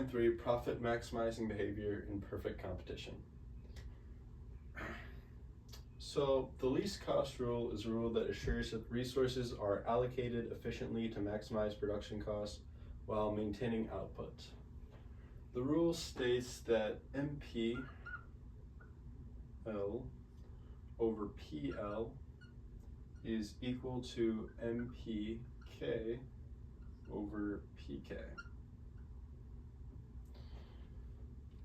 2.3, profit maximizing behavior in perfect competition. So the least cost rule is a rule that assures that resources are allocated efficiently to maximize production costs while maintaining output. The rule states that MPL over PL is equal to MPK over PK,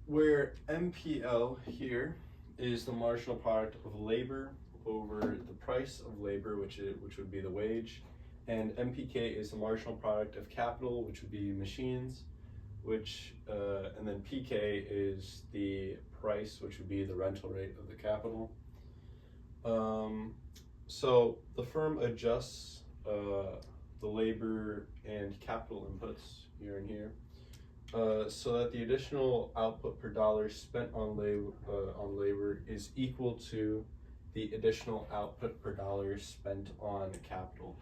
where MPL here is the marginal product of labor over the price of labor, which would be the wage, and MPK is the marginal product of capital, which would be machines, and then PK is the price, which would be the rental rate of the capital. So the firm adjusts the labor and capital inputs here and here, so that the additional output per dollar spent on labor is equal to the additional output per dollar spent on capital.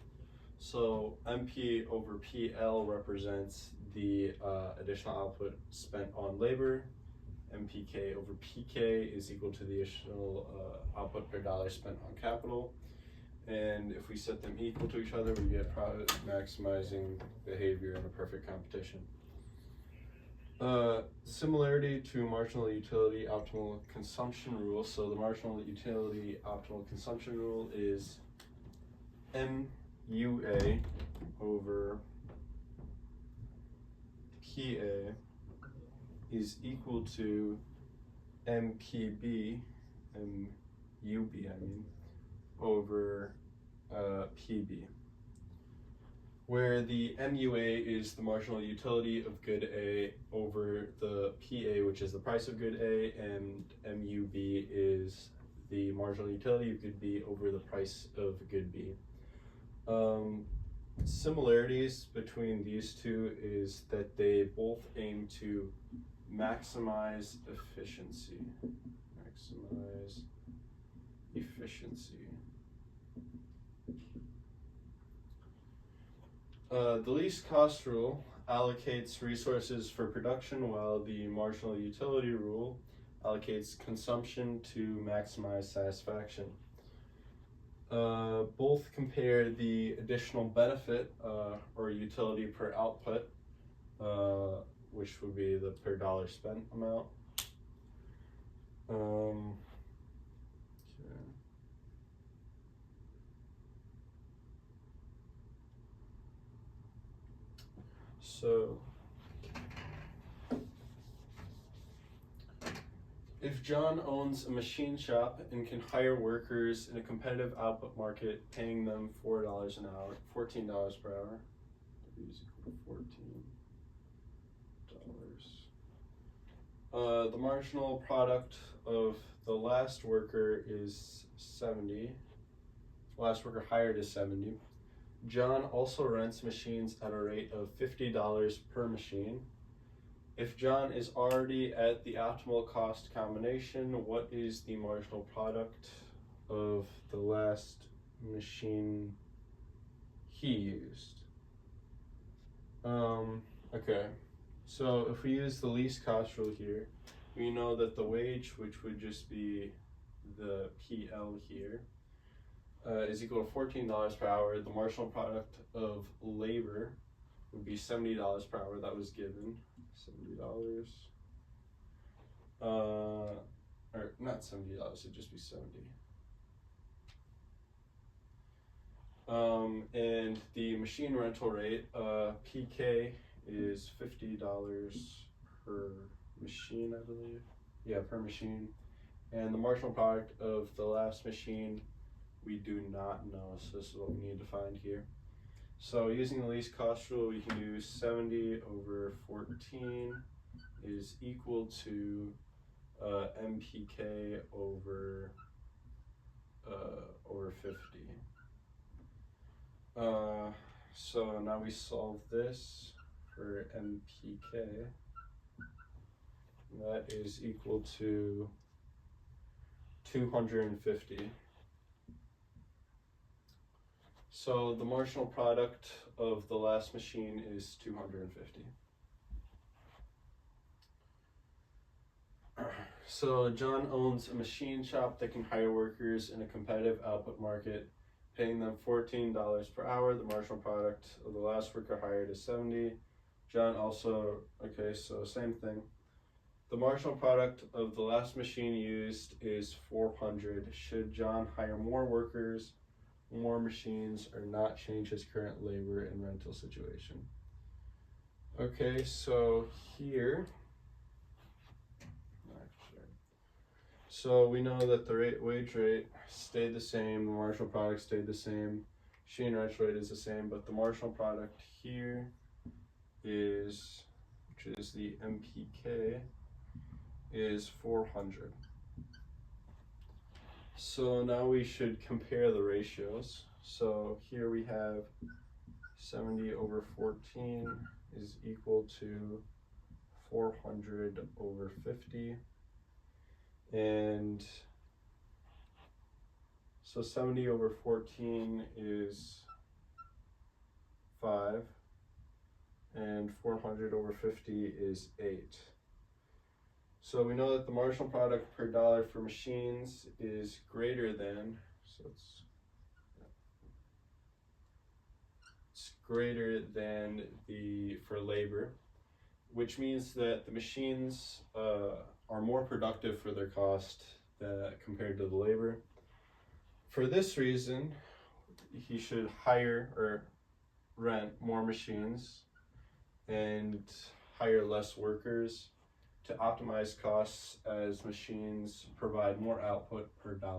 So MP over PL represents the additional output spent on labor. MPK over PK is equal to the additional output per dollar spent on capital. And if we set them equal to each other, we get profit maximizing behavior in a perfect competition. Similarity to marginal utility optimal consumption rule. So the marginal utility optimal consumption rule is MUA over PA is equal to MPB, over PB, where the MUA is the marginal utility of good A over the PA, which is the price of good A, and MUB is the marginal utility of good B over the price of good B. Similarities between these two is that they both aim to maximize efficiency. The least cost rule allocates resources for production, while the marginal utility rule allocates consumption to maximize satisfaction. Both compare the additional benefit or utility per output, which would be the per dollar spent amount. So if John owns a machine shop and can hire workers in a competitive output market, paying them $14 per hour, is equal to $14. The marginal product of the last worker is 70. Last worker hired is 70. John also rents machines at a rate of $50 per machine. If John is already at the optimal cost combination, what is the marginal product of the last machine he used? Okay, so if we use the least cost rule here, we know that the wage, which would just be the PL here, is equal to $14 per hour. The marginal product of labor would be $70 per hour. That was given. $70. Or not $70, it'd just be 70. And the machine rental rate, PK, is $50 per machine, I believe. Yeah, per machine. And the marginal product of the last machine, we do not know, so this is what we need to find here. So using the least cost rule, we can do 70 over 14 is equal to MPK over 50. So now we solve this for MPK. That is equal to 250. So the marginal product of the last machine is 250. So John owns a machine shop that can hire workers in a competitive output market, paying them $14 per hour. The marginal product of the last worker hired is 70. John also, okay, so same thing. The marginal product of the last machine used is 400. Should John hire more workers, more machines, or not change his current labor and rental situation? Okay, so here, so we know that the wage rate stayed the same, the marginal product stayed the same, machine rental rate is the same, but the marginal product here is, which is the MPK, is 400. So now we should compare the ratios. So here we have 70 over 14 is equal to 400 over 50. And so 70 over 14 is 5, and 400 over 50 is 8. So we know that the marginal product per dollar for machines is greater than, so it's greater than the for labor, which means that the machines are more productive for their cost compared to the labor. For this reason, he should hire or rent more machines and hire less workers to optimize costs, as machines provide more output per dollar.